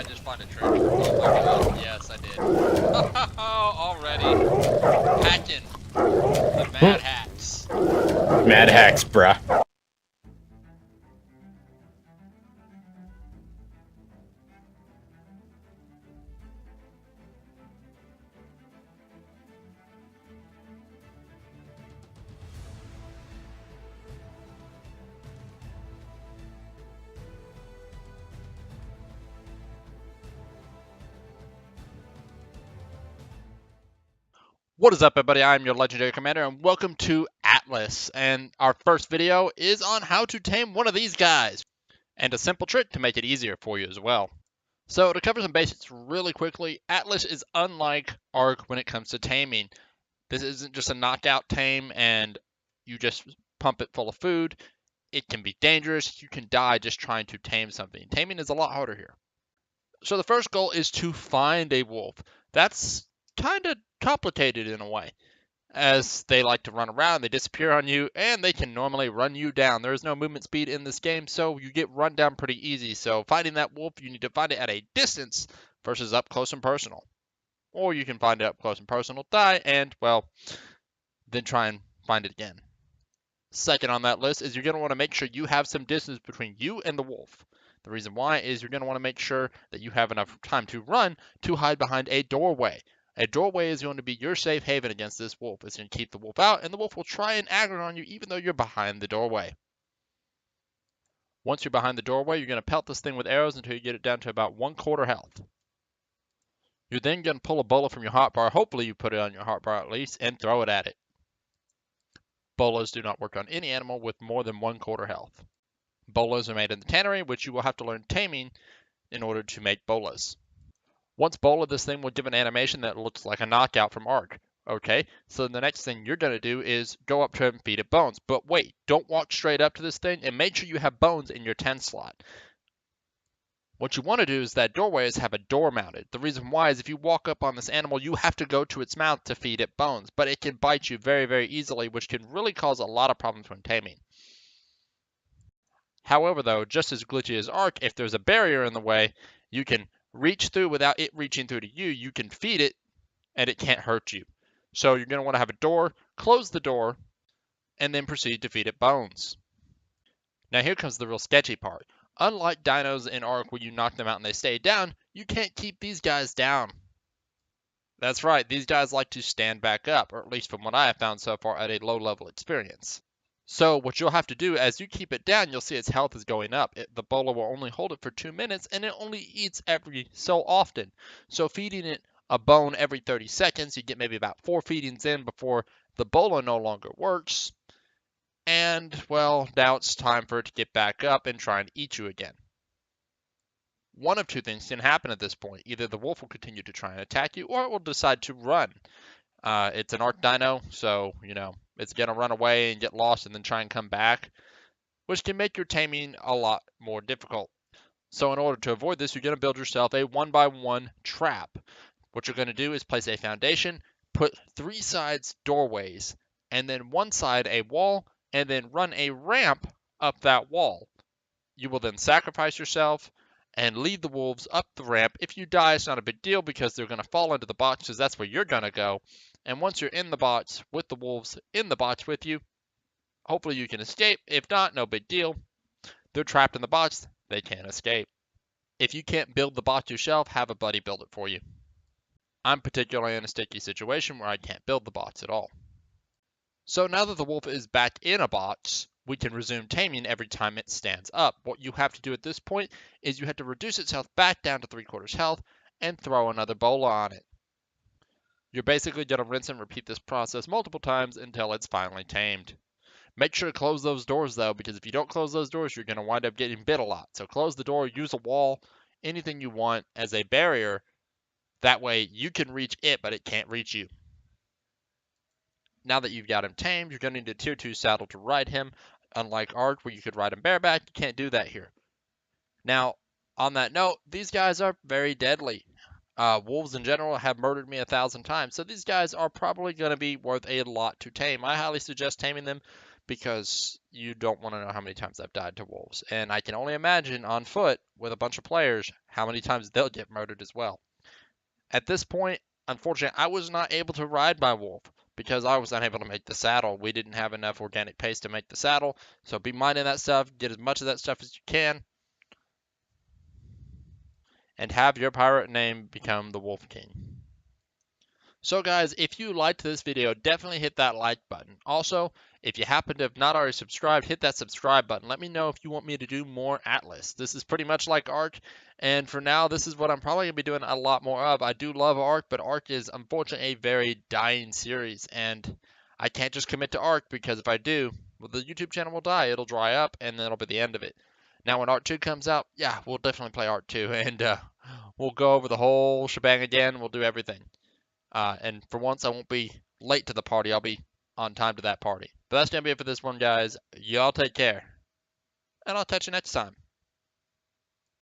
I just find a treasure? Oh my god, yes I did. Already. Hacking. The mad hacks. Mad hacks, bruh. What is up, everybody? I'm your legendary commander, and welcome to Atlas. And our first video is on how to tame one of these guys, and a simple trick to make it easier for you as well. So to cover some basics really quickly, Atlas is unlike Ark when it comes to taming. This isn't just a knockout tame and you just pump it full of food. It can be dangerous. You can die just trying to tame something. Taming is a lot harder here. So the first goal is to find a wolf. That's kind of complicated in a way, as they like to run around, they disappear on you, and they can normally run you down. There is no movement speed in this game, so you get run down pretty easy. So finding that wolf, you need to find it at a distance versus up close and personal. Or you can find it up close and personal, die, and, well, then try and find it again. Second on that list is you're going to want to make sure you have some distance between you and the wolf. The reason why is you're going to want to make sure that you have enough time to run to hide behind a doorway. A doorway is going to be your safe haven against this wolf. It's going to keep the wolf out, and the wolf will try and aggro on you even though you're behind the doorway. Once you're behind the doorway, you're going to pelt this thing with arrows until you get it down to about 1/4 health. You're then going to pull a bola from your hotbar, hopefully you put it on your hotbar at least, and throw it at it. Bolas do not work on any animal with more than 1/4 health. Bolas are made in the tannery, which you will have to learn taming in order to make bolas. Once bola, this thing will give an animation that looks like a knockout from Ark. Okay, so the next thing you're going to do is go up to it and feed it bones. But wait, don't walk straight up to this thing, and make sure you have bones in your 10 slot. What you want to do is that doorway is have a door mounted. The reason why is if you walk up on this animal, you have to go to its mouth to feed it bones. But it can bite you very, very easily, which can really cause a lot of problems when taming. However, though, just as glitchy as Ark, if there's a barrier in the way, you can reach through without it reaching through to you. You can feed it, and it can't hurt you. So you're going to want to have a door, close the door, and then proceed to feed it bones. Now here comes the real sketchy part. Unlike dinos in Ark where you knock them out and they stay down, you can't keep these guys down. That's right, these guys like to stand back up, or at least from what I have found so far at a low level experience. So what you'll have to do as you keep it down, you'll see its health is going up. The bola will only hold it for 2 minutes, and it only eats every so often. So feeding it a bone every 30 seconds, you get maybe about 4 feedings in before the bola no longer works. And, well, now it's time for it to get back up and try and eat you again. One of two things can happen at this point. Either the wolf will continue to try and attack you, or it will decide to run. It's an Ark dino, so, it's going to run away and get lost and then try and come back, which can make your taming a lot more difficult. So in order to avoid this, you're going to build yourself a 1x1 trap. What you're going to do is place a foundation, put 3 sides doorways, and then one side a wall, and then run a ramp up that wall. You will then sacrifice yourself and lead the wolves up the ramp. If you die, it's not a big deal because they're going to fall into the box because that's where you're going to go. And once you're in the box with the wolves in the box with you, hopefully you can escape. If not, no big deal. They're trapped in the box. They can't escape. If you can't build the box yourself, have a buddy build it for you. I'm particularly in a sticky situation where I can't build the box at all. So now that the wolf is back in a box, we can resume taming every time it stands up. What you have to do at this point is you have to reduce its health back down to 3/4 health and throw another bola on it. You're basically going to rinse and repeat this process multiple times until it's finally tamed. Make sure to close those doors though, because if you don't close those doors, you're going to wind up getting bit a lot. So close the door, use a wall, anything you want as a barrier. That way you can reach it, but it can't reach you. Now that you've got him tamed, you're going to need a tier 2 saddle to ride him. Unlike Ark, where you could ride him bareback, you can't do that here. Now, on that note, these guys are very deadly. Wolves in general have murdered me 1,000 times, so these guys are probably going to be worth a lot to tame. I highly suggest taming them because you don't want to know how many times I've died to wolves. And I can only imagine on foot with a bunch of players how many times they'll get murdered as well. At this point, unfortunately, I was not able to ride my wolf because I was unable to make the saddle. We didn't have enough organic paste to make the saddle. So be minding that stuff, get as much of that stuff as you can, and have your pirate name become the Wolf King. So guys, if you liked this video, definitely hit that like button. Also, if you happen to have not already subscribed, hit that subscribe button. Let me know if you want me to do more Atlas. This is pretty much like Ark, and for now, this is what I'm probably going to be doing a lot more of. I do love Ark, but Ark is unfortunately a very dying series, and I can't just commit to Ark because if I do, well, the YouTube channel will die. It'll dry up, and then it'll be the end of it. Now, when Ark 2 comes out, yeah, we'll definitely play Ark 2, and we'll go over the whole shebang again. We'll do everything. And for once, I won't be late to the party. I'll be on time to that party. But that's going to be it for this one, guys. Y'all take care. And I'll catch you next time.